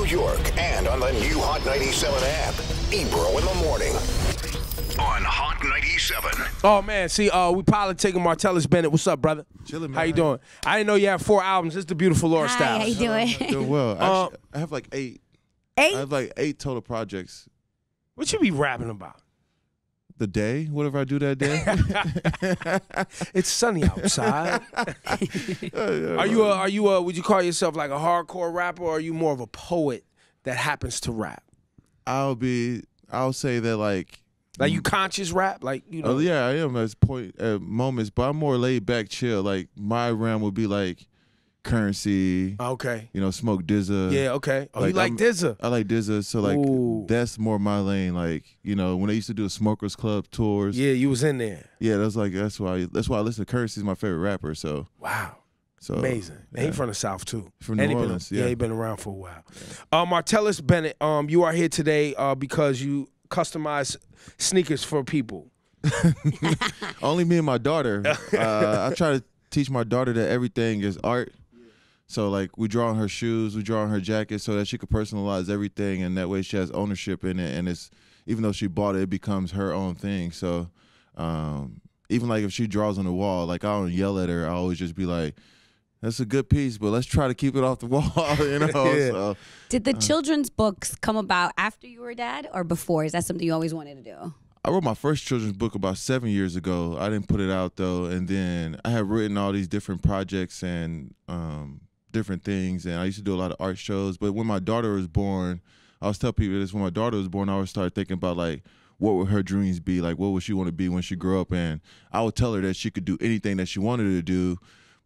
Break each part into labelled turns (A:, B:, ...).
A: York and on the new Hot 97 app. Ebro in the morning on Hot 97.
B: Oh, man. See, we politicking Martellus Bennett. What's up, brother?
C: Chilling, man.
B: How you doing? I didn't know you had 4 albums. This is the Beautiful Laura
D: Hi,
B: Styles.
D: how you doing?
C: Doing well. Actually, I have like 8.
D: 8?
C: I have like 8 total projects.
B: What you be rapping about?
C: The day, whatever I do that day.
B: It's sunny outside. Are you would you call yourself like a hardcore rapper, or are you more of a poet that happens to rap?
C: I'll say that like
B: you conscious rap? Like, you know.
C: Oh yeah, I am at moments, but I'm more laid back, chill. Like my realm would be like Currency.
B: Okay.
C: You know, Smoke DZA.
B: Yeah, okay. Oh, like, you like DZA?
C: I like DZA, so like that's more my lane. Like, you know, when they used to do Smokers Club tours.
B: Yeah, you was in there.
C: Yeah, that's why I listen to Currency. Is my favorite rapper. So
B: wow. So amazing.
C: Yeah.
B: He from the South too.
C: From New Orleans.
B: He been around for a while. Yeah. Martellus Bennett, you are here today because you customize sneakers for people.
C: Only me and my daughter. I try to teach my daughter that everything is art. So like we draw on her shoes, we draw on her jacket, so that she could personalize everything, and that way she has ownership in it. And it's even though she bought it, it becomes her own thing. So even like if she draws on the wall, like I don't yell at her. I always just be like, "That's a good piece, but let's try to keep it off the wall." You know. Yeah. So,
D: did the children's books come about after you were a dad or before? Is that something you always wanted to do?
C: I wrote my first children's book about 7 years ago. I didn't put it out though, and then I have written all these different projects and different things, and I used to do a lot of art shows. But when my daughter was born, I was telling people this, when my daughter was born, I would start thinking about like what would her dreams be, like what would she want to be when she grew up, and I would tell her that she could do anything that she wanted to do.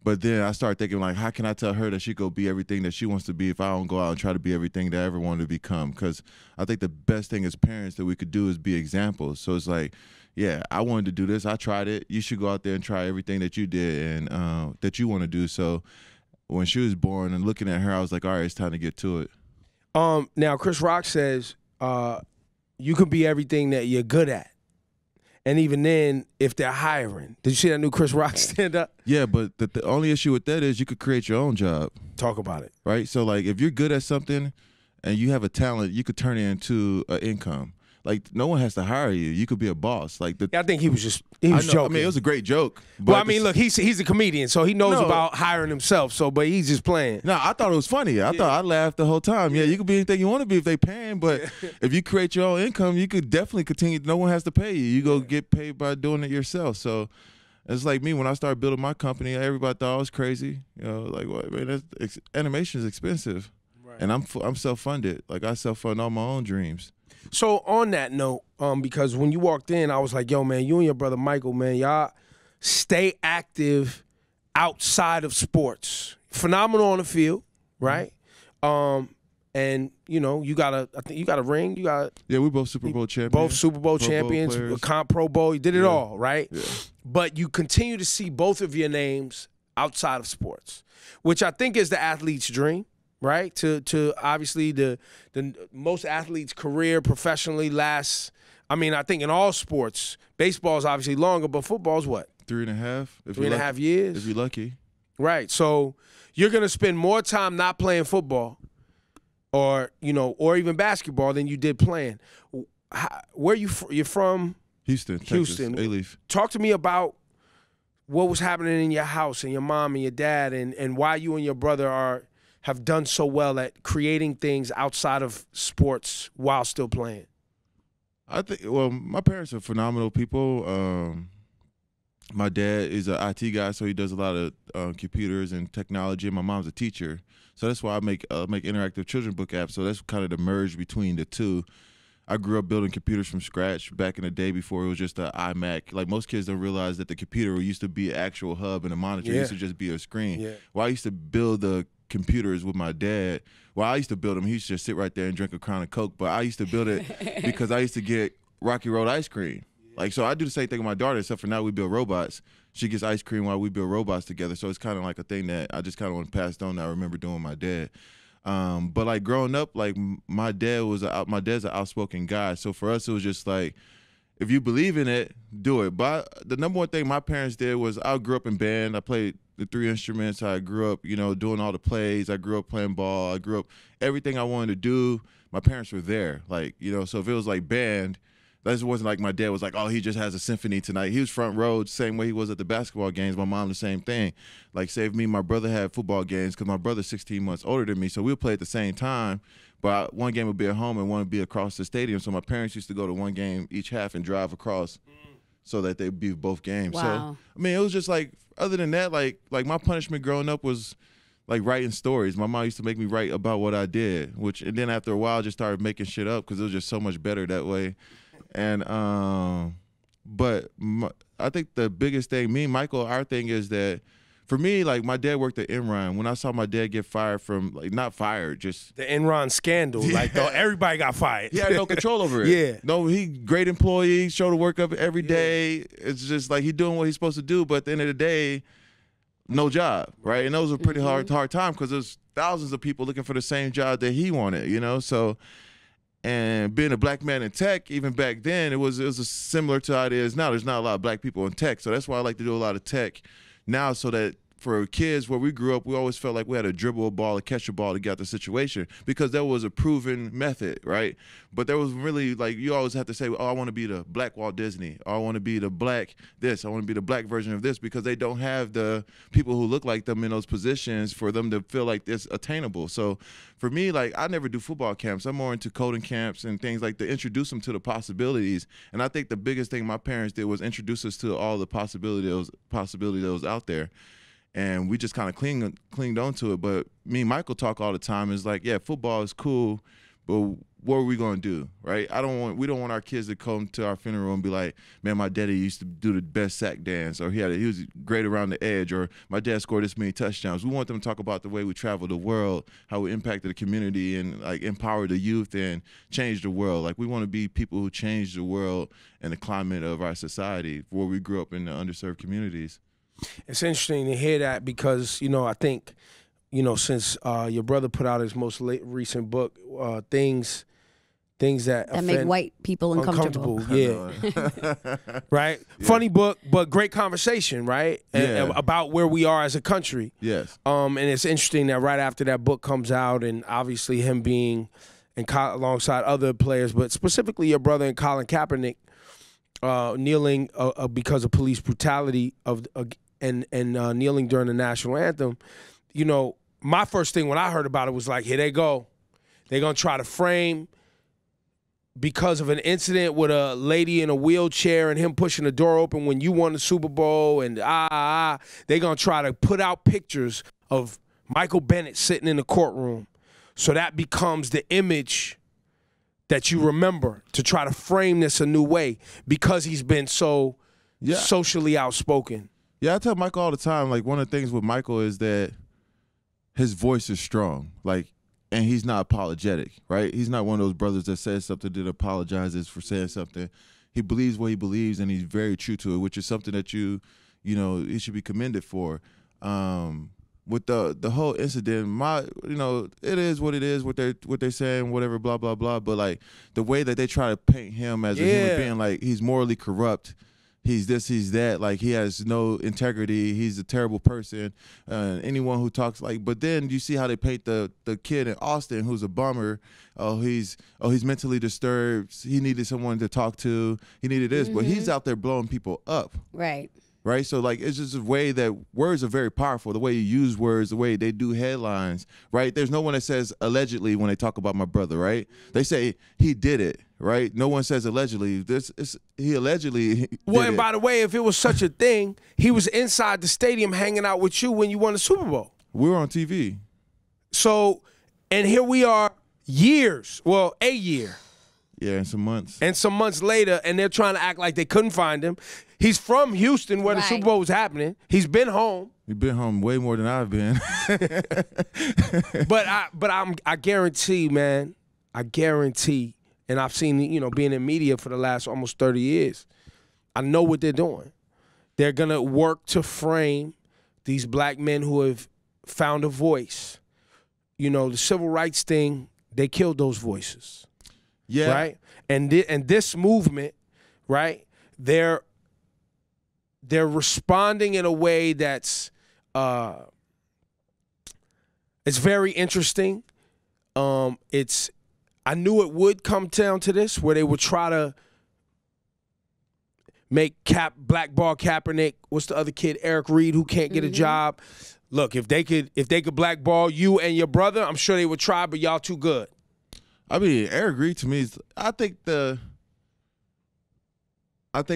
C: But then I started thinking like, how can I tell her that she could be everything that she wants to be if I don't go out and try to be everything that I ever wanted to become? Because I think the best thing as parents that we could do is be examples. So it's like, yeah, I wanted to do this, I tried it, you should go out there and try everything that you did and that you want to do. So when she was born and looking at her, I was like, all right, it's time to get to it.
B: Now, Chris Rock says you can be everything that you're good at. And even then, if they're hiring. Did you see that new Chris Rock stand-up?
C: Yeah, but the only issue with that is you could create your own job.
B: Talk about it.
C: Right? So, like, if you're good at something and you have a talent, you could turn it into an income. Like, no one has to hire you. You could be a boss. Like,
B: I think he was joking. I
C: mean, it was a great joke.
B: Well, I mean, look, he's a comedian, so he knows about hiring himself. So, but he's just playing.
C: No, I thought it was funny. I thought I laughed the whole time. Yeah, you could be anything you want to be if they paying, but if you create your own income, you could definitely continue. No one has to pay you. You go get paid by doing it yourself. So it's like me when I started building my company. Everybody thought I was crazy. You know, like what? Man, animation is expensive, right. And I'm self-funded. Like I self-fund all my own dreams.
B: So on that note, because when you walked in, I was like, yo, man, you and your brother Michael, man, y'all stay active outside of sports. Phenomenal on the field, right? And, you know, I think you got a ring. Yeah,
C: we both Super Bowl champions.
B: Both Super Bowl champions, Pro Bowl. You did it all, right? Yeah. But you continue to see both of your names outside of sports, which I think is the athlete's dream. Right, to obviously the most athletes' career professionally lasts. I mean, I think in all sports, baseball is obviously longer, but football's what?
C: 3.5.
B: 3.5 years.
C: If you're lucky.
B: Right. So you're gonna spend more time not playing football, or even basketball than you did playing. Where you're from?
C: Houston, Texas, A-Leaf.
B: Talk to me about what was happening in your house and your mom and your dad, and why you and your brother have done so well at creating things outside of sports while still playing.
C: I think, well, my parents are phenomenal people. My dad is an IT guy, so he does a lot of computers and technology, and my mom's a teacher. So that's why I make interactive children's book apps. So that's kind of the merge between the two. I grew up building computers from scratch back in the day before it was just an iMac. Like most kids don't realize that the computer used to be an actual hub and a monitor. It used to just be a screen. Yeah. Well, I used to build the computers with my dad. Well, I used to build them. He used to just sit right there and drink a Crown of Coke. But I used to build it because I used to get Rocky Road ice cream. Like, so I do the same thing with my daughter, except for now we build robots. She gets ice cream while we build robots together. So it's kind of like a thing that I just kind of want to pass on that I remember doing with my dad. But like growing up, like my dad's an outspoken guy. So for us, it was just like, if you believe in it, do it. But the number one thing my parents did was I grew up in band. I played the 3 instruments. I grew up, you know, doing all the plays. I grew up playing ball. I grew up everything I wanted to do. My parents were there, like, you know. So if it was like band, that just wasn't like my dad was like, oh, he just has a symphony tonight. He was front row, same way he was at the basketball games. My mom, the same thing. Like, say if me and my brother had football games, because my brother's 16 months older than me, so we would play at the same time. But one game would be at home and one would be across the stadium. So my parents used to go to one game each half and drive across so that they'd be both games.
D: Wow.
C: So, I mean, it was just like, other than that, like my punishment growing up was like writing stories. My mom used to make me write about what I did, and then after a while I just started making shit up because it was just so much better that way. And but I think the biggest thing, me and Michael, our thing is that, for me, like, my dad worked at Enron. When I saw my dad get fired from, like, not fired, just
B: the Enron scandal, like, though, everybody got fired.
C: He had no control over it.
B: Yeah.
C: No, he great employee, showed to work up every day. It's just like he doing what he's supposed to do, but at the end of the day, no job, right? And that was a pretty hard time because there's thousands of people looking for the same job that he wanted, you know? So, and being a black man in tech, even back then, it was similar to how it is now. There's not a lot of black people in tech, so that's why I like to do a lot of tech now, so that for kids where we grew up, we always felt like we had to dribble a ball or catch a ball to get the situation, because that was a proven method, right? But there was really, like, you always have to say, oh, I want to be the black Walt Disney, or I want to be the black this, I want to be the black version of this, because they don't have the people who look like them in those positions for them to feel like it's attainable. So for me, like, I never do football camps. I'm more into coding camps and things like to introduce them to the possibilities. And I think the biggest thing my parents did was introduce us to all the possibility that was out there. And we just kind of clinged on to it. But me and Michael talk all the time. It's like, yeah, football is cool, but what are we going to do, right? We don't want our kids to come to our funeral and be like, man, my daddy used to do the best sack dance, or he was great around the edge, or my dad scored this many touchdowns. We want them to talk about the way we traveled the world, how we impacted the community, and like empower the youth and change the world. Like, we want to be people who change the world and the climate of our society, where we grew up in the underserved communities.
B: It's interesting to hear that because, you know, I think, you know, since your brother put out his most recent book, things that
D: make white people uncomfortable.
B: Yeah. Right? Yeah. Funny book, but great conversation, right?
C: Yeah.
B: About where we are as a country.
C: Yes.
B: And it's interesting that right after that book comes out, and obviously him being alongside other players, but specifically your brother and Colin Kaepernick, kneeling because of police brutality and kneeling during the national anthem. You know, my first thing when I heard about it was like, here they go. They're going to try to frame, because of an incident with a lady in a wheelchair and him pushing the door open when you won the Super Bowl, and they're going to try to put out pictures of Michael Bennett sitting in the courtroom. So that becomes the image that you remember, to try to frame this a new way, because he's been so socially outspoken.
C: Yeah, I tell Michael all the time, like, one of the things with Michael is that his voice is strong, like, and he's not apologetic, right? He's not one of those brothers that says something that apologizes for saying something. He believes what he believes, and he's very true to it, which is something that you know, he should be commended for. With the whole incident, it is what it is, what they're saying, whatever, blah blah blah. But like, the way that they try to paint him as a human being, like, he's morally corrupt, he's this, he's that, like, he has no integrity, he's a terrible person. Anyone who talks like, but then you see how they paint the kid in Austin who's a bummer. He's mentally disturbed. He needed someone to talk to. He needed this, but he's out there blowing people up.
D: Right.
C: Right, so like, it's just a way that words are very powerful. The way you use words, the way they do headlines, right? There's no one that says allegedly when they talk about my brother, right? They say he did it, right? No one says allegedly. He allegedly did
B: and by the way, if it was such a thing, he was inside the stadium hanging out with you when you won the Super Bowl.
C: We were on TV.
B: So, and here we are a year.
C: Yeah, and some months
B: later, and they're trying to act like they couldn't find him. He's from Houston, where the Super Bowl was happening. He's been home.
C: He's been home way more than I've been.
B: But I guarantee, man. I guarantee, and I've seen, you know, being in media for the last almost 30 years. I know what they're doing. They're gonna work to frame these black men who have found a voice. You know, the civil rights thing, they killed those voices.
C: Yeah.
B: Right? And this movement, right, they're responding in a way that's it's very interesting. I knew it would come down to this, where they would try to make blackball Kaepernick. What's the other kid? Eric Reed, who can't get a job. Look, if they could blackball you and your brother, I'm sure they would try, but y'all too good.
C: I mean, Eric Reed to me is, I think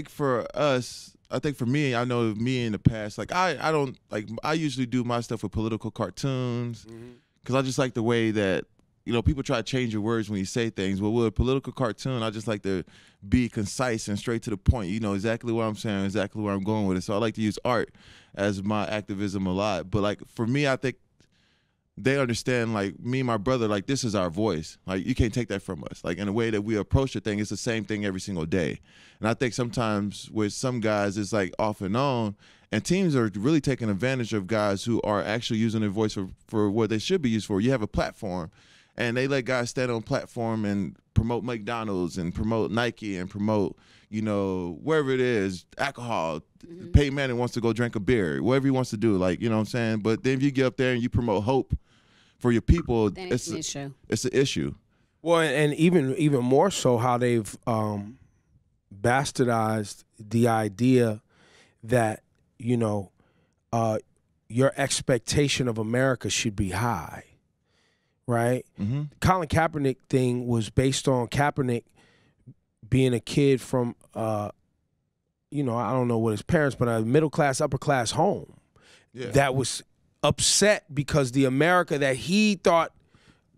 C: for us, I think for me, I know me in the past, like I don't like, I usually do my stuff with political cartoons because I just like the way that, you know, people try to change your words when you say things. But with a political cartoon, I just like to be concise and straight to the point. You know exactly what I'm saying, exactly where I'm going with it. So I like to use art as my activism a lot. But like for me, I think they understand, like me and my brother, like this is our voice. Like you can't take that from us. Like in the way that we approach the thing, it's the same thing every single day. And I think sometimes with some guys, it's like off and on. And teams are really taking advantage of guys who are actually using their voice for what they should be used for. You have a platform. And they let guys stand on platform and promote McDonald's and promote Nike and promote, you know, wherever it is, alcohol. Peyton Manning wants to go drink a beer, whatever he wants to do, like, you know what I'm saying? But then if you get up there and you promote hope for your people,
D: then it's an issue.
C: It's an issue.
B: Well, and even more so how they've bastardized the idea that, you know, your expectation of America should be high. Right? Colin Kaepernick thing was based on Kaepernick being a kid from, you know, I don't know what his parents, but a middle class, upper class home that was upset because the America that he thought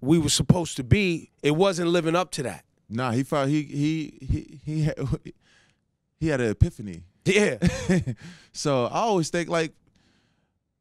B: we were supposed to be, it wasn't living up to that.
C: Nah, he thought he had an epiphany.
B: Yeah.
C: So I always think like,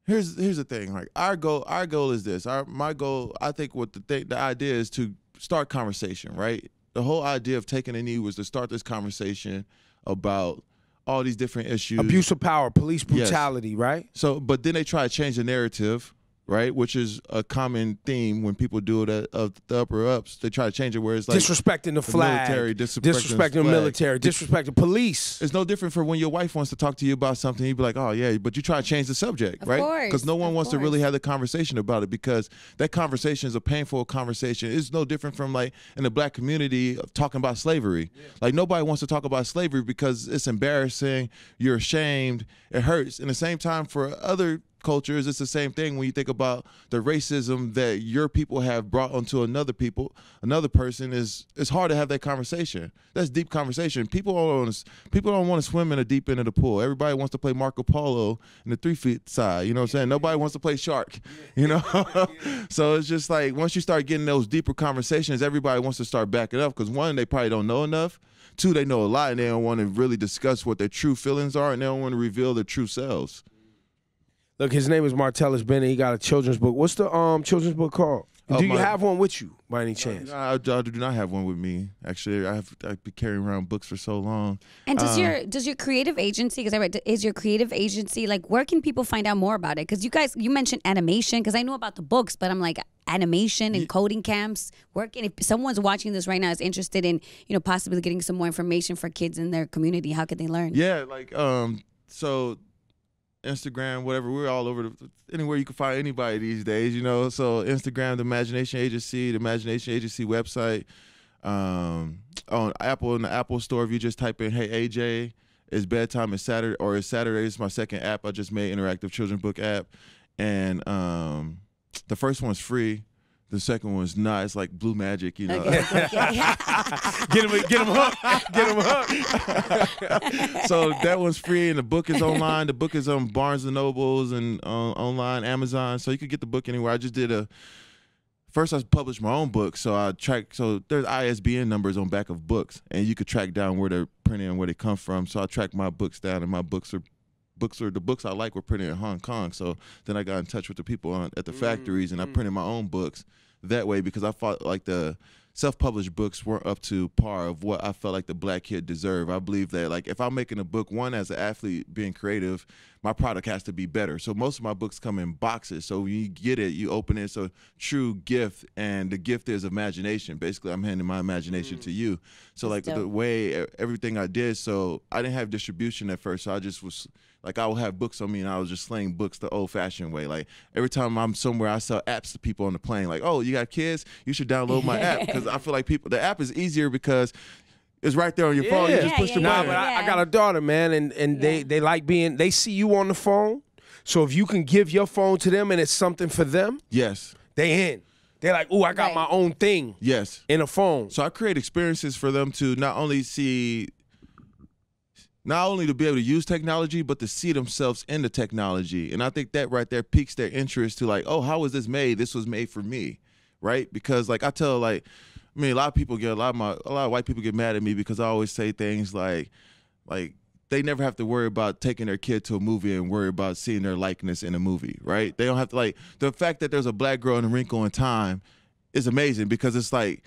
C: Here's the thing. Like our goal is this. My goal, I think, what the idea is to start conversation. Right. The whole idea of taking a knee was to start this conversation about all these different issues.
B: Abuse of power, police brutality. Yes. Right.
C: So, but then they try to change the narrative. Right, which is a common theme when people do it of the upper ups. They try to change it where it's like
B: disrespecting the flag,
C: military,
B: disrespecting the military, disrespecting police.
C: It's no different for when your wife wants to talk to you about something. You'd be like, "Oh yeah," but you try to change the subject, right? Because no one wants to really have the conversation about it because that conversation is a painful conversation. It's no different from like in the black community of talking about slavery. Yeah. Like nobody wants to talk about slavery because it's embarrassing. You're ashamed. It hurts. And the same time for other cultures, it's the same thing when you think about the racism that your people have brought onto another person. It's hard to have that conversation. That's deep conversation. People don't want to swim in the deep end of the pool. Everybody wants to play Marco Polo in the 3 feet side. You know what I'm saying? Nobody wants to play shark. You know? So it's just like once you start getting those deeper conversations, everybody wants to start backing up because one, they probably don't know enough. Two, they know a lot and they don't want to really discuss what their true feelings are and they don't want to reveal their true selves.
B: Look, his name is Martellus Bennett. He got a children's book. What's the children's book called? Do you have one with you by any chance?
C: I do not have one with me. Actually, I've been carrying around books for so long.
D: And does your creative agency? Because I read, is your creative agency like? Where can people find out more about it? Because you mentioned animation. Because I know about the books, but I'm like animation and coding camps. If someone's watching this right now is interested in possibly getting some more information for kids in their community, how could they learn?
C: Yeah, like so. Instagram, whatever, we're all over anywhere you can find anybody these days, So Instagram, the Imagination Agency website, on Apple, in the Apple Store, if you just type in, "Hey AJ, it's bedtime, it's Saturday," or "It's Saturday." It's my second app I just made, interactive children's book app, and the first one's free. The second one's not. It's like blue magic, Okay.
B: Get him hooked. Get him hooked.
C: So that one's free, and the book is online. The book is on Barnes & Nobles and online, Amazon. So you could get the book anywhere. I just did first I published my own book. So there's ISBN numbers on back of books, and you could track down where they're printed and where they come from. So I track my books down, and my books are the books I like were printed in Hong Kong. So then I got in touch with the people at the factories, and I printed my own books that way because I thought like the self-published books weren't up to par of what I felt like the black kid deserved. I believe that, like, if I'm making a book, one, as an athlete being creative, my product has to be better. So most of my books come in boxes. So when you get it, you open it. It's a true gift, and the gift is imagination. Basically, I'm handing my imagination to you. So like the way everything I did, so I didn't have distribution at first. So I just was like, I would have books on me, and I was just slaying books the old-fashioned way. Like every time I'm somewhere, I sell apps to people on the plane. Like, oh, you got kids? You should download my app, because I feel like the app is easier because it's right there on your phone. You just push the button.
B: But I got a daughter, man, and they like they see you on the phone. So if you can give your phone to them and it's something for them,
C: yes,
B: they in. They're like, ooh, I got my own thing.
C: Yes,
B: in a phone.
C: So I create experiences for them to not only to be able to use technology, but to see themselves in the technology. And I think that right there piques their interest to like, oh, how was this made? This was made for me, right? Because like I tell, like, I mean, a lot of white people get mad at me because I always say things like they never have to worry about taking their kid to a movie and worry about seeing their likeness in a movie, right? They don't have to, like, the fact that there's a black girl in A Wrinkle in Time is amazing, because it's like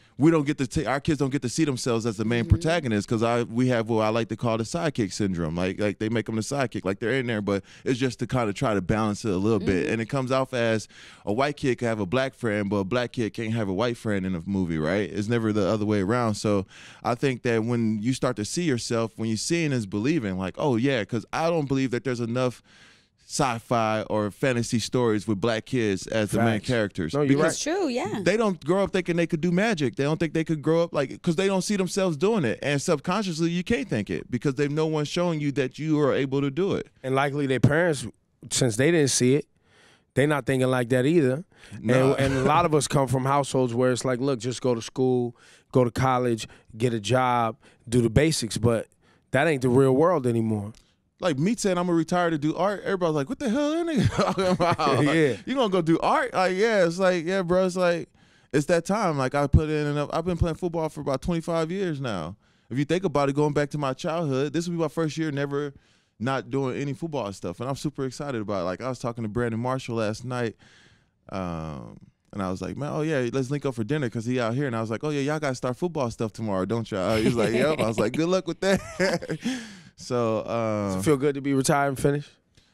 C: our kids don't get to see themselves as the main protagonist, because we have what I like to call the sidekick syndrome. Like they make them the sidekick, like they're in there, but it's just to kind of try to balance it a little bit. And it comes off as a white kid can have a black friend, but a black kid can't have a white friend in a movie, right? It's never the other way around. So I think that when you start to see yourself, when you're seeing is believing, like, oh yeah, because I don't believe that there's enough sci-fi or fantasy stories with black kids as the main characters.
B: No, you're right.
D: It's true, yeah.
C: They don't grow up thinking they could do magic. They don't think they could grow up because they don't see themselves doing it. And subconsciously, you can't think it because they've no one showing you that you are able to do it.
B: And likely their parents, since they didn't see it, they're not thinking like that either. No. And a lot of us come from households where it's like, look, just go to school, go to college, get a job, do the basics. But that ain't the real world anymore.
C: Like me saying I'm gonna retire to do art, everybody's like, "What the hell are they talking about? Like, you gonna go do art?" Like, yeah, it's like, yeah, bro, it's like, it's that time. Like I put in enough. I've been playing football for about 25 years now. If you think about it, going back to my childhood, this will be my first year never not doing any football stuff, and I'm super excited about it. Like I was talking to Brandon Marshall last night, and I was like, man, oh yeah, let's link up for dinner because he out here, and I was like, oh yeah, y'all gotta start football stuff tomorrow, don't y'all? He was like, yep. I was like, good luck with that. So
B: does it feel good to be retired and finished?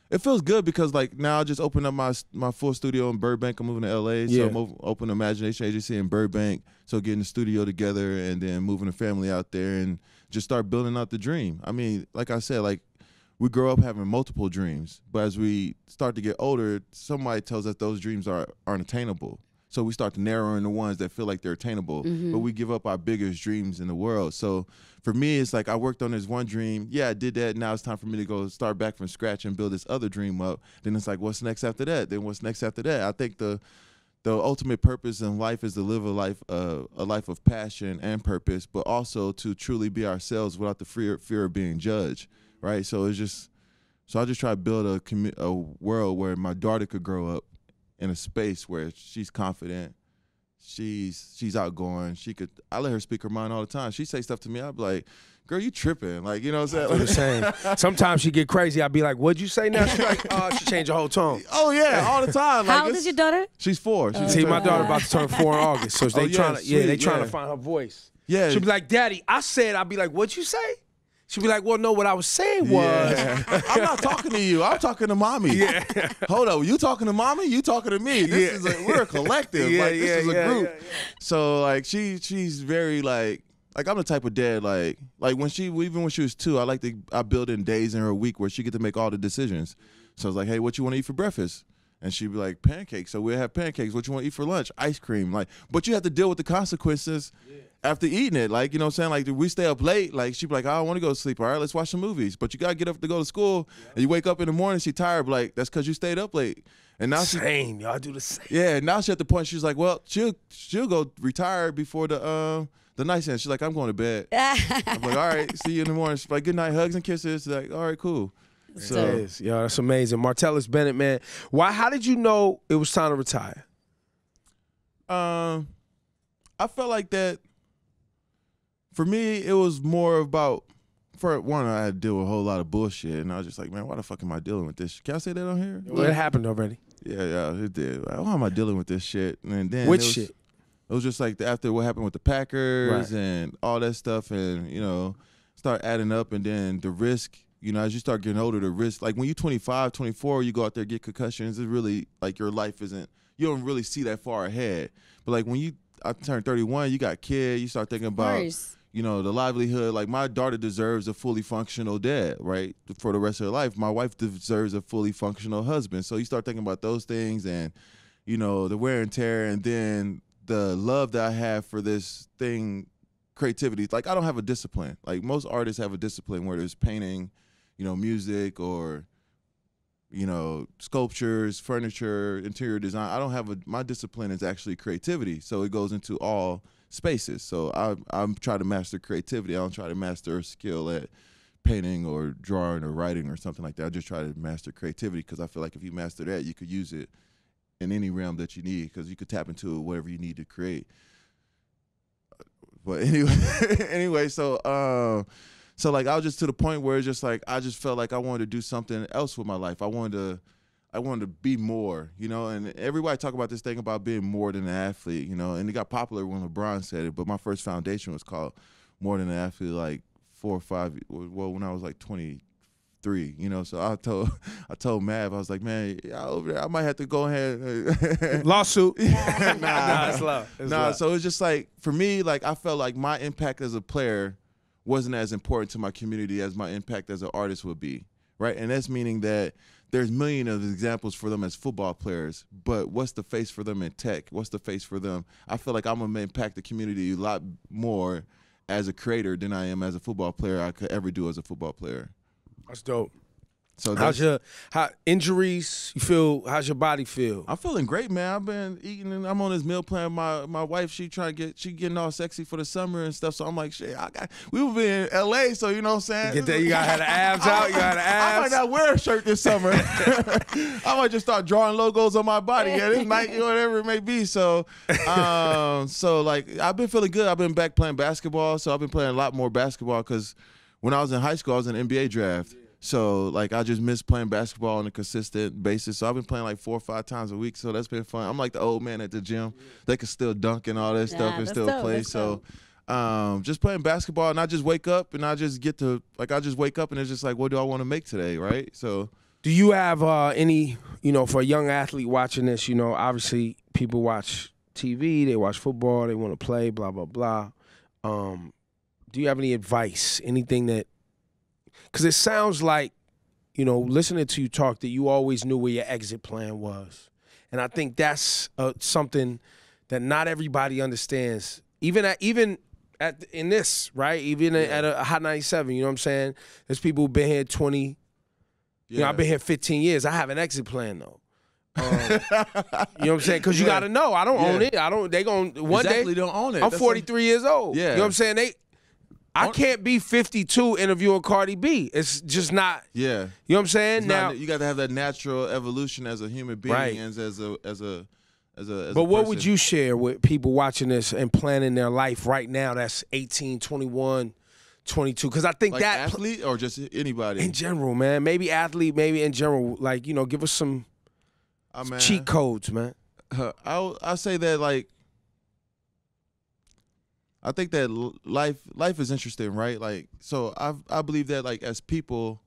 C: It feels good because like now I just opened up my full studio in Burbank. I'm moving to LA, so I'm opening an imagination agency in Burbank. So getting the studio together and then moving the family out there and just start building out the dream. I mean, like I said, like we grow up having multiple dreams, but as we start to get older, somebody tells us those dreams aren't attainable. So we start to narrow in the ones that feel like they're attainable, but we give up our biggest dreams in the world. So for me, it's like I worked on this one dream. Yeah, I did that. Now it's time for me to go start back from scratch and build this other dream up. Then it's like, what's next after that? Then what's next after that? I think the ultimate purpose in life is to live a life of passion and purpose, but also to truly be ourselves without the fear of being judged, right? So I just try to build a world where my daughter could grow up in a space where she's confident, she's outgoing. I let her speak her mind all the time. She say stuff to me, I'll be like, girl, you tripping. Like, you know what I'm saying?
B: The same. Sometimes she get crazy. I'll be like, what'd you say now? She's like, oh, she changed her whole tone.
C: Oh yeah, all the time.
D: How old is your daughter?
C: She's 4.
B: See, my daughter about to turn 4 in August. So they trying to find her voice.
C: Yeah.
B: She'll be like, Daddy, I'll be like, what'd you say? She'll be like, well, no, what I was saying was.
C: Yeah. I'm not talking to you. I'm talking to mommy. Yeah. Hold up. You talking to mommy? You talking to me? We're a collective. This is a group. Yeah. So, like, she's very, like I'm the type of dad, like even when she was 2, I build in days in her week where she get to make all the decisions. So I was like, hey, what you want to eat for breakfast? And she'd be like, pancakes. So we'll have pancakes. What you want to eat for lunch? Ice cream. Like, but you have to deal with the consequences after eating it. Like, you know what I'm saying? Like, we stay up late. Like, she'd be like, I don't want to go to sleep. All right, let's watch some movies. But you got to get up to go to school. And you wake up in the morning, she's tired. But like, that's because you stayed up late. And now
B: same. Y'all do the same.
C: Yeah, now she's at the point she's like, well, she'll go retire before the night end. She's like, I'm going to bed. I'm like, all right, see you in the morning. She's like, good night, hugs and kisses. She's like, all right, cool. So,
B: yo, that's amazing. Martellus Bennett, man. How did you know it was time to retire?
C: I felt like that, for me, it was more about, for one, I had to deal with a whole lot of bullshit, and I was just like, man, why the fuck am I dealing with this? Can I say that on here?
B: Well, it happened already.
C: Yeah, it did. Like, why am I dealing with this shit? And then
B: Which shit?
C: It was just like after what happened with the Packers and all that stuff, and start adding up, and then the risk. As you start getting older, the risk, like when you're 25, 24, you go out there and get concussions. It's really like your life isn't. You don't really see that far ahead. But like when I turned 31, you got kids. You start thinking about the livelihood. Like my daughter deserves a fully functional dad, right, for the rest of her life. My wife deserves a fully functional husband. So you start thinking about those things, and the wear and tear, and then the love that I have for this thing, creativity. Like I don't have a discipline. Like most artists have a discipline where there's painting, music, or sculptures, furniture, interior design. I don't have my discipline is actually creativity. So it goes into all spaces. So I'm trying to master creativity. I don't try to master a skill at painting or drawing or writing or something like that. I just try to master creativity, because I feel like if you master that, you could use it in any realm that you need, because you could tap into whatever you need to create. But anyway, so like I was just to the point where it's just like I just felt like I wanted to do something else with my life. I wanted to be more, and everybody talk about this thing about being more than an athlete, and it got popular when LeBron said it, but my first foundation was called More Than an Athlete like 4 or 5, well, when I was like 23, so I told Mav, I was like, man, over there, I might have to go ahead.
B: Lawsuit.
C: Nah,
B: it's love.
C: So it's just like, for me, like I felt like my impact as a player wasn't as important to my community as my impact as an artist would be, right? And that's meaning that there's millions of examples for them as football players, but what's the face for them in tech? What's the face for them? I feel like I'm going to impact the community a lot more as a creator than I am as a football player I could ever do as a football player.
B: That's dope.
C: So
B: how's your injuries? You feel? How's your body feel?
C: I'm feeling great, man. I've been eating, and I'm on this meal plan. My wife, she getting all sexy for the summer and stuff. So I'm like, shit, we will be in LA, so you know what I'm saying.
B: Get that, you gotta have the abs out. You gotta have
C: abs. I might not wear a shirt this summer. I might just start drawing logos on my body. Yeah, this Nike, whatever it may be. So, so like I've been feeling good. I've been back playing basketball, so I've been playing a lot more basketball, because when I was in high school, I was in an NBA draft. So, like, I just miss playing basketball on a consistent basis. So, I've been playing like 4 or 5 times a week. So, that's been fun. I'm like the old man at the gym. They can still dunk and all that stuff and still play. So, just playing basketball, and I just wake up and I just wake up and it's just like, what do I want to make today, right? So,
B: do you have any, for a young athlete watching this, obviously people watch TV, they watch football, they want to play, blah, blah, blah. Do you have any advice, anything that, because it sounds like, listening to you talk, that you always knew where your exit plan was. And I think that's something that not everybody understands. Even in this, right? Even at a Hot 97, you know what I'm saying? There's people who've been here 20, I've been here 15 years. I have an exit plan, though. You know what I'm saying? Because you got to know. I don't own it. They going to, one day.
C: Don't own it.
B: I'm 43 years old. Yeah. You know what I'm saying? I can't be 52 interviewing Cardi B. It's just not. Yeah. You know what I'm saying? Now
C: you got to have that natural evolution as a human being, right, and as a
B: But what would you share with people watching this and planning their life right now that's 18, 21, 22? Because I think
C: like
B: that
C: athlete or just anybody
B: in general, man. Maybe athlete, maybe in general. Like, give us some cheat codes, man.
C: I'll say that, like, I think that life is interesting, right? Like, so I believe that, like, as people,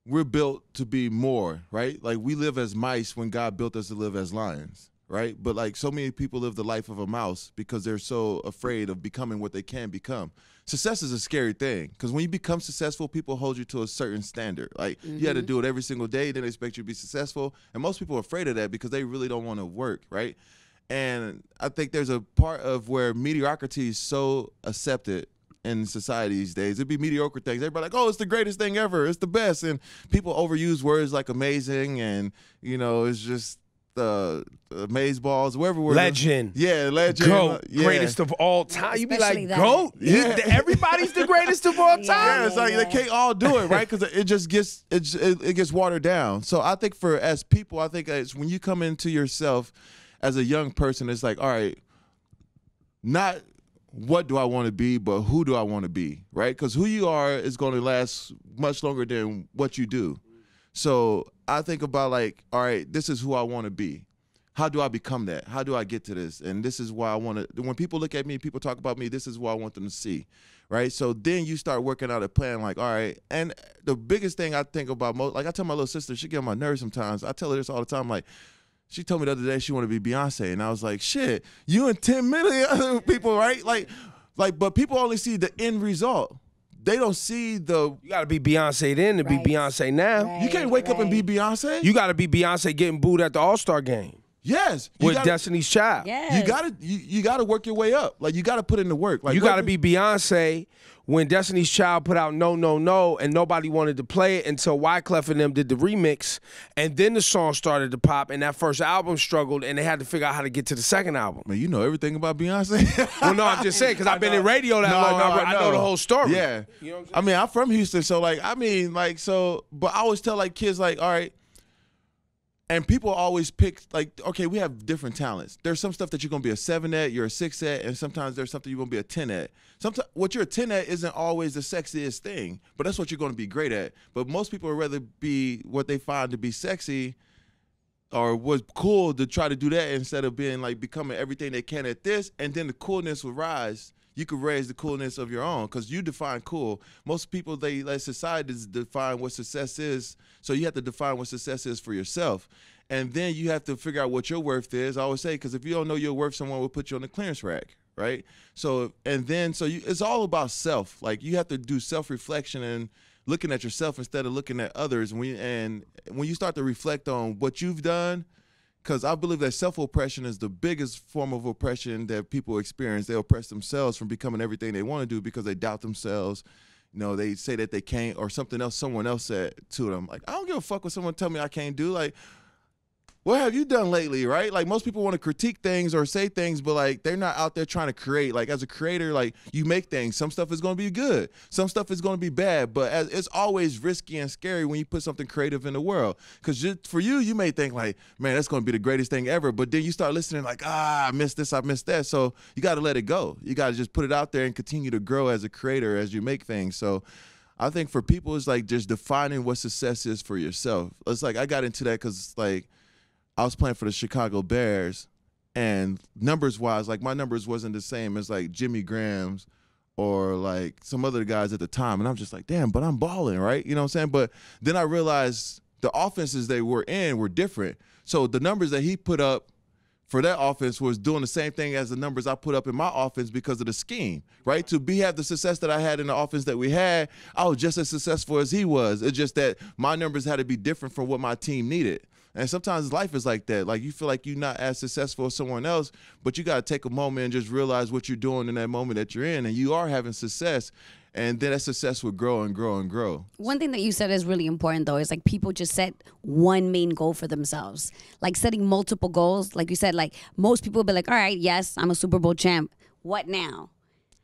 C: we're built to be more, right? Like, we live as mice when God built us to live as lions, right? But, like, so many people live the life of a mouse because they're so afraid of becoming what they can become. Success is a scary thing, because when you become successful, people hold you to a certain standard. Like, you had to do it every single day, then they expect you to be successful. And most people are afraid of that because they really don't want to work, right? And I think there's a part of where mediocrity is so accepted in society these days. It'd be mediocre things. Everybody like, oh, it's the greatest thing ever. It's the best. And people overuse words like amazing, and, it's just amaze balls, wherever we're
B: legend.
C: Yeah, legend.
B: GOAT, greatest of all time. You be like, GOAT? Yeah. Everybody's the greatest of all time.
C: Yeah, it's like they can't all do it, right? Because it just gets it gets watered down. So I think as people, I think it's when you come into yourself as a young person, it's like, all right, not what do I want to be, but who do I want to be, right? Because who you are is going to last much longer than what you do. So I think about, like, all right, this is who I want to be. how do I become that? How do I get to this? And this is why I want to, when people look at me, people talk about me, this is what I want them to see, right? So then you start working out a plan like, all right. And the biggest thing I think about most, like I tell my little sister, she get on my nerves sometimes. I tell her this all the time, like, she told me the other day she wanted to be Beyonce. And I was like, shit, you and 10 million other people, right? Like, but people only see the end result. They don't see the. You
B: got to be Beyonce then to be Beyonce now.
C: Right, you can't wake up and be Beyonce.
B: You got to be Beyonce getting booed at the All-Star game.
C: Yes.
B: With Destiny's Child.
D: Yes.
C: You gotta work your way up. Like, you gotta put in the work. Like,
B: you gotta be Beyonce when Destiny's Child put out No, No, No, and nobody wanted to play it until Wyclef and them did the remix, and then the song started to pop, and that first album struggled, and they had to figure out how to get to the second album.
C: Man, you know everything about Beyonce?
B: Well, no, I'm just saying, because I've been in radio that long, I know the whole story.
C: Yeah.
B: You know what I'm saying?
C: I mean, I'm from Houston, so, like, but I always tell, like, kids, like, all right, and people always pick, like, okay, we have different talents. There's some stuff that you're going to be a 7 at, you're a 6 at, and sometimes there's something you're going to be a 10 at. Sometimes what you're a 10 at isn't always the sexiest thing, but that's what you're going to be great at. But most people would rather be what they find to be sexy or was cool to try to do that instead of being, like, becoming everything they can at this, and then the coolness will rise. You could raise the coolness of your own because you define cool. Most people, they let society define what success is, so you have to define what success is for yourself. And then you have to figure out what your worth is. I always say, because if you don't know your worth, someone will put you on the clearance rack, right? So, it's all about self. Like, you have to do self-reflection and looking at yourself instead of looking at others. And when you start to reflect on what you've done, because I believe that self-oppression is the biggest form of oppression that people experience. They oppress themselves from becoming everything they want to do because they doubt themselves. You know, they say that they can't, or something else someone else said to them. Like, I don't give a fuck what someone tell me I can't do. Like, what have you done lately, right? Like, most people want to critique things or say things, but, like, they're not out there trying to create. Like, as a creator, like, you make things. Some stuff is going to be good. Some stuff is going to be bad. But it's always risky and scary when you put something creative in the world. Because for you may think, like, man, that's going to be the greatest thing ever. But then you start listening like, I missed this, I missed that. So you got to let it go. You got to just put it out there and continue to grow as a creator as you make things. So I think for people, it's like just defining what success is for yourself. It's like I got into that because, like, I was playing for the Chicago Bears, and numbers-wise, like, my numbers wasn't the same as, like, Jimmy Graham's or, like, some other guys at the time. And I'm just like, damn, but I'm balling, right? You know what I'm saying? But then I realized the offenses they were in were different. So the numbers that he put up for that offense was doing the same thing as the numbers I put up in my offense because of the scheme, right? To have the success that I had in the offense that we had, I was just as successful as he was. It's just that my numbers had to be different from what my team needed. And sometimes life is like that. Like, you feel like you're not as successful as someone else, but you got to take a moment and just realize what you're doing in that moment that you're in, and you are having success. And then that success will grow and grow and grow.
D: One thing that you said is really important, though, is, like, people just set one main goal for themselves. Like, setting multiple goals. Like you said, like, most people will be like, all right, yes, I'm a Super Bowl champ. What now?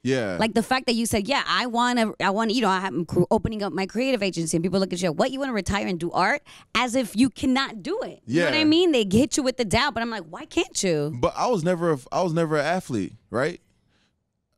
C: Yeah.
D: Like, the fact that you said, yeah, I want to, I'm opening up my creative agency, and people look at you, what, you want to retire and do art? As if you cannot do it.
C: Yeah.
D: You know what I mean? They hit you with the doubt, but I'm like, why can't you?
C: But I was never an athlete, right?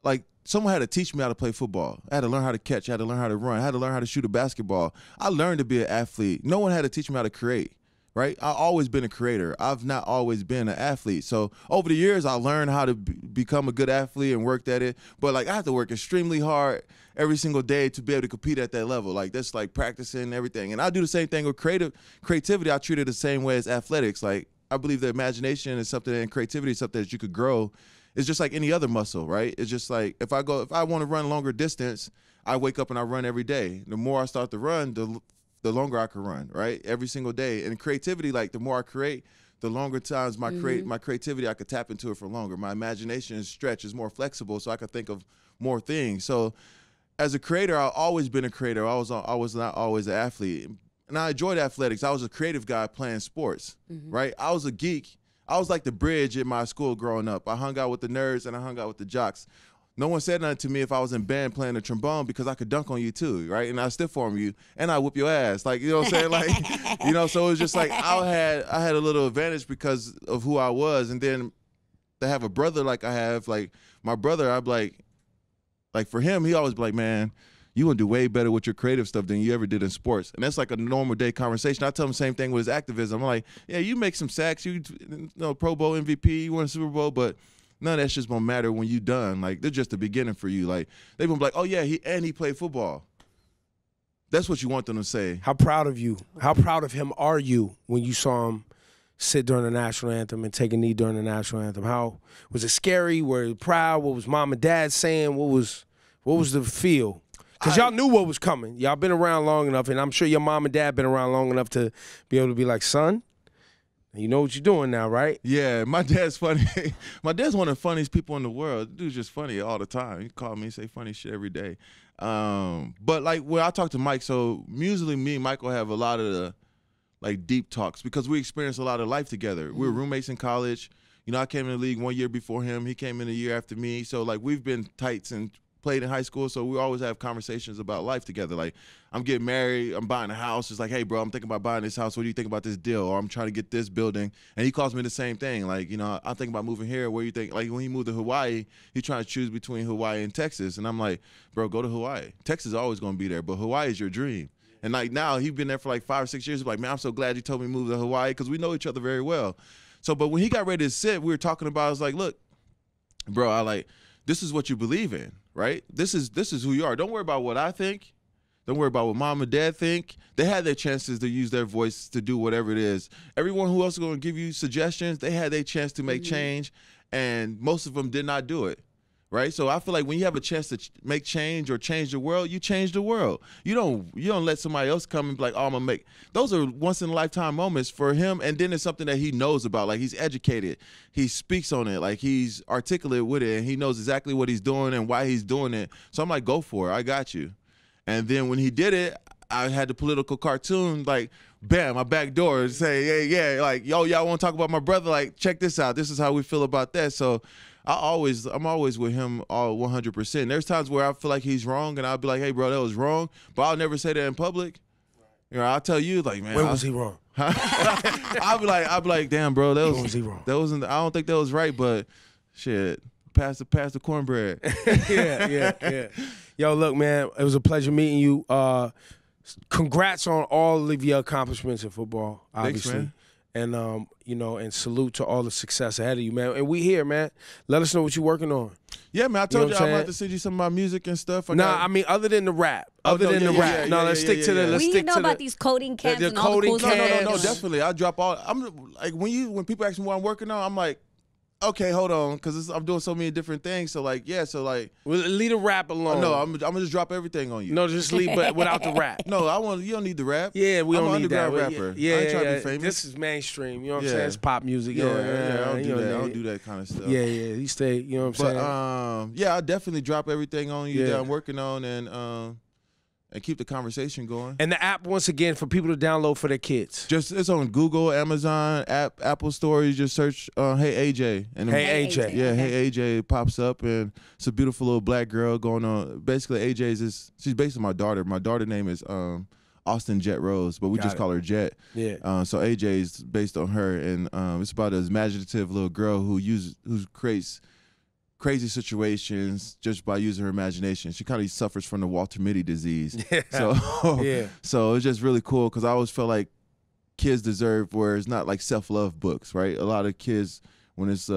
C: Like, someone had to teach me how to play football. I had to learn how to catch. I had to learn how to run. I had to learn how to shoot a basketball. I learned to be an athlete. No one had to teach me how to create, right? I've always been a creator. I've not always been an athlete. So over the years, I learned how to become a good athlete and worked at it. But, like, I have to work extremely hard every single day to be able to compete at that level. Like, that's like practicing and everything. And I do the same thing with creativity. I treat it the same way as athletics. Like, I believe that imagination is something, and creativity is something that you could grow. It's just like any other muscle, right? It's just like if I want to run longer distance, I wake up and I run every day. The more I start to run, the longer I can run, right? Every single day. And creativity, like, the more I create, the longer times my creativity, I could tap into it for longer. My imagination is stretched, is more flexible, so I could think of more things. So as a creator, I've always been a creator. I was not always an athlete. And I enjoyed athletics. I was a creative guy playing sports, right? I was a geek. I was like the bridge in my school growing up. I hung out with the nerds and I hung out with the jocks. No one said nothing to me if I was in band playing the trombone because I could dunk on you too, right? And I stiff arm you and I whip your ass. Like, you know what I'm saying? Like, you know, so it was just like I had a little advantage because of who I was. And then to have a brother like I have, like my brother, I'm like for him, he always be like, man, you gonna do way better with your creative stuff than you ever did in sports. And that's like a normal day conversation. I tell him the same thing with his activism. I'm like, yeah, you make some sacks, you know, Pro Bowl MVP, you won a Super Bowl, but none of that shit's gonna matter when you done. Like, they're just the beginning for you. Like, they gonna be like, oh yeah, he played football. That's what you want them to say.
B: How proud of you? How proud of him are you when you saw him sit during the national anthem and take a knee during the national anthem? How was it scary? Were you proud? What was mom and dad saying? What was the feel? Because y'all knew what was coming. Y'all been around long enough, and I'm sure your mom and dad been around long enough to be able to be like, son, you know what you're doing now, right?
C: Yeah, my dad's funny. My dad's one of the funniest people in the world. Dude's just funny all the time. He call me, say funny shit every day. But like when I talk to Mike, so usually me and Michael have a lot of the like deep talks because we experienced a lot of life together. We were roommates in college. You know, I came in the league 1 year before him. He came in a year after me. So like we've been tights and played in high school, so we always have conversations about life together. Like, I'm getting married, I'm buying a house. It's like, hey, bro, I'm thinking about buying this house. What do you think about this deal? Or I'm trying to get this building. And he calls me the same thing. Like, you know, I'm thinking about moving here. Where you think? Like, when he moved to Hawaii, he trying to choose between Hawaii and Texas. And I'm like, bro, go to Hawaii. Texas is always going to be there, but Hawaii is your dream. And like now, he's been there for like 5 or 6 years. He's like, man, I'm so glad you told me to move to Hawaii because we know each other very well. So, but when he got ready to sit, we were talking about, I was like, look, bro, this is what you believe in, right? This is who you are. Don't worry about what I think. Don't worry about what mom and dad think. They had their chances to use their voice to do whatever it is. Everyone who else is going to give you suggestions, they had their chance to make change, and most of them did not do it, right? So I feel like when you have a chance to make change or change the world, you change the world. You don't let somebody else come and be like, oh, I'm going to make. Those are once-in-a-lifetime moments for him, and then it's something that he knows about. Like, he's educated. He speaks on it. Like, he's articulate with it, and he knows exactly what he's doing and why he's doing it. So I'm like, go for it. I got you. And then when he did it, I had the political cartoon, like, bam, my back door, say, hey, yeah, like, yo, y'all want to talk about my brother? Like, check this out. This is how we feel about that. So I'm always with him all 100%. There's times where I feel like he's wrong, and I'll be like, hey, bro, that was wrong. But I'll never say that in public. You know, I'll tell you, like, man.
B: When was he wrong?
C: I'll be like, damn, bro,
B: when was he wrong?
C: That wasn't. I don't think that was right, but shit. Pass the cornbread.
B: Yeah. Yo, look, man, it was a pleasure meeting you. Congrats on all of your accomplishments in football, obviously.
C: Thanks, man.
B: And you know, and salute to all the success ahead of you, man. And we here, man. Let us know what you're working on.
C: Yeah, man. I told you I'm about to send you some of my music and stuff.
B: I mean, other than the rap. Let's stick to the.
D: We know about these coding camps and all the cool stuff.
C: No, definitely. I drop all. I'm like when people ask me what I'm working on, I'm like, okay, hold on, because I'm doing so many different things. So like,
B: Well, leave the rap alone.
C: No, I'm gonna just drop everything on you.
B: No, just leave, but without the rap.
C: No, you don't need the rap.
B: Yeah, we don't need that.
C: I'm an underground rapper.
B: Yeah,
C: I ain't trying to be famous.
B: This is mainstream. You know what I'm saying? It's pop music.
C: Yeah, I don't do that. I don't do that kind of stuff.
B: Yeah. You stay. You know what I'm saying?
C: I definitely drop everything on you that I'm working on and keep the conversation going.
B: And the app, once again, for people to download for their kids.
C: It's on Google, Amazon, Apple Store. You just search Hey AJ. And
B: Hey AJ.
C: Yeah, Hey AJ pops up, and it's a beautiful little black girl going on. Basically, she's based on my daughter. My daughter's name is Austin Jet Rose, but we just call her Jet.
B: Yeah.
C: So AJ is based on her, and it's about an imaginative little girl who creates crazy situations just by using her imagination. She kind of suffers from the Walter Mitty disease. So it's just really cool because I always felt like kids deserve where it's not like self-love books, right? A lot of kids, when it's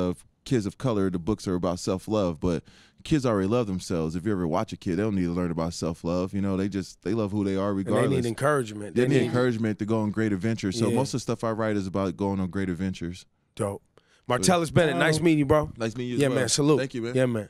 C: kids of color, the books are about self-love, but kids already love themselves. If you ever watch a kid, they don't need to learn about self-love. You know, they love who they are regardless.
B: And they need encouragement.
C: They need encouragement to go on great adventures. So most of the stuff I write is about going on great adventures.
B: Dope. Martellus Bennett, nice meeting you, bro.
C: Nice meeting you as
B: Yeah,
C: well.
B: man, salute.
C: Thank you, man.
B: Yeah, man.